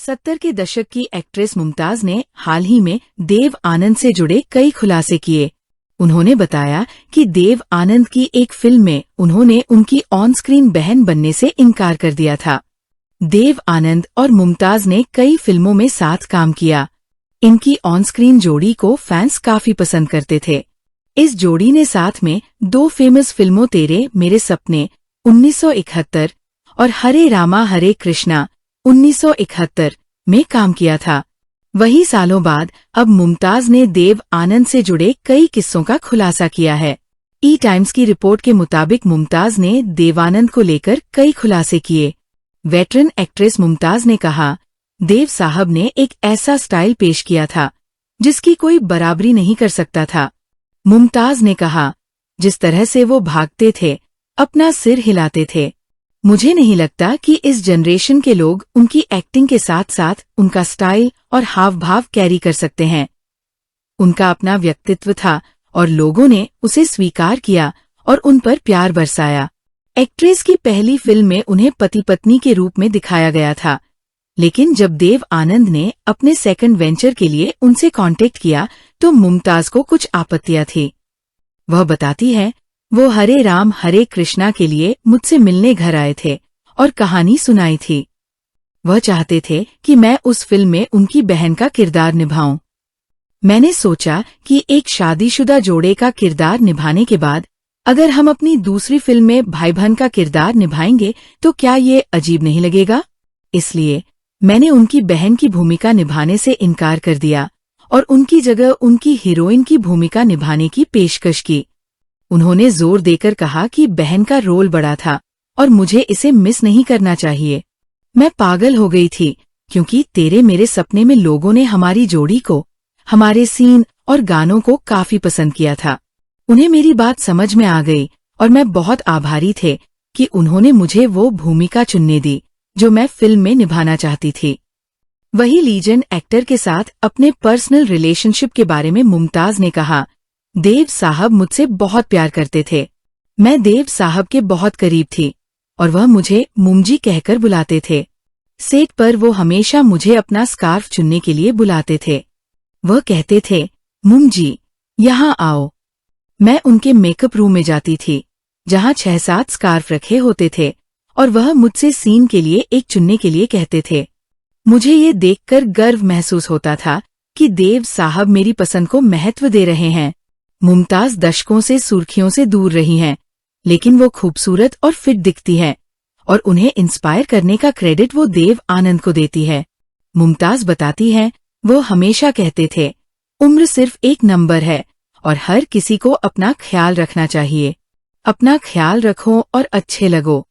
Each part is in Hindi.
70 के दशक की एक्ट्रेस मुमताज ने हाल ही में देव आनंद से जुड़े कई खुलासे किए। उन्होंने बताया कि देव आनंद की एक फिल्म में उन्होंने उनकी ऑन स्क्रीन बहन बनने से इनकार कर दिया था। देव आनंद और मुमताज ने कई फिल्मों में साथ काम किया। इनकी ऑन स्क्रीन जोड़ी को फैंस काफी पसंद करते थे। इस जोड़ी ने साथ में 2 फेमस फिल्मों तेरे मेरे सपने 1971 और हरे रामा हरे कृष्णा 1971 में काम किया था। वही सालों बाद अब मुमताज ने देव आनंद से जुड़े कई किस्सों का खुलासा किया है। ई टाइम्स की रिपोर्ट के मुताबिक मुमताज ने देवानंद को लेकर कई खुलासे किए। वेटरन एक्ट्रेस मुमताज ने कहा, देव साहब ने एक ऐसा स्टाइल पेश किया था जिसकी कोई बराबरी नहीं कर सकता था। मुमताज ने कहा, जिस तरह से वो भागते थे, अपना सिर हिलाते थे, मुझे नहीं लगता कि इस जनरेशन के लोग उनकी एक्टिंग के साथ साथ उनका स्टाइल और हाव भाव कैरी कर सकते हैं। उनका अपना व्यक्तित्व था और लोगों ने उसे स्वीकार किया और उन पर प्यार बरसाया। एक्ट्रेस की पहली फिल्म में उन्हें पति पत्नी के रूप में दिखाया गया था, लेकिन जब देव आनंद ने अपने सेकंड वेंचर के लिए उनसे कांटेक्ट किया तो मुमताज को कुछ आपत्तियां थी। वह बताती है, वो हरे राम हरे कृष्णा के लिए मुझसे मिलने घर आए थे और कहानी सुनाई थी। वह चाहते थे कि मैं उस फिल्म में उनकी बहन का किरदार निभाऊं। मैंने सोचा कि एक शादीशुदा जोड़े का किरदार निभाने के बाद अगर हम अपनी दूसरी फिल्म में भाई बहन का किरदार निभाएंगे तो क्या ये अजीब नहीं लगेगा। इसलिए मैंने उनकी बहन की भूमिका निभाने से इनकार कर दिया और उनकी जगह उनकी हीरोइन की भूमिका निभाने की पेशकश की। उन्होंने जोर देकर कहा कि बहन का रोल बड़ा था और मुझे इसे मिस नहीं करना चाहिए। मैं पागल हो गई थी क्योंकि तेरे मेरे सपने में लोगों ने हमारी जोड़ी को, हमारे सीन और गानों को काफी पसंद किया था। उन्हें मेरी बात समझ में आ गई और मैं बहुत आभारी थे कि उन्होंने मुझे वो भूमिका चुनने दी जो मैं फिल्म में निभाना चाहती थी। वही लीजेंड एक्टर के साथ अपने पर्सनल रिलेशनशिप के बारे में मुमताज ने कहा, देव साहब मुझसे बहुत प्यार करते थे। मैं देव साहब के बहुत करीब थी और वह मुझे मुमजी कहकर बुलाते थे। सेट पर वो हमेशा मुझे अपना स्कार्फ चुनने के लिए बुलाते थे। वह कहते थे, मुमजी यहाँ आओ। मैं उनके मेकअप रूम में जाती थी जहाँ 6-7 स्कार्फ रखे होते थे और वह मुझसे सीन के लिए एक चुनने के लिए कहते थे। मुझे ये देखकर गर्व महसूस होता था कि देव साहब मेरी पसंद को महत्व दे रहे हैं। मुमताज दशकों से सुर्खियों से दूर रही हैं, लेकिन वो खूबसूरत और फिट दिखती है और उन्हें इंस्पायर करने का क्रेडिट वो देव आनंद को देती है। मुमताज बताती है, वो हमेशा कहते थे, उम्र सिर्फ एक नंबर है और हर किसी को अपना ख्याल रखना चाहिए। अपना ख्याल रखो और अच्छे लगो।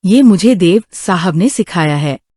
ये मुझे देव साहब ने सिखाया है।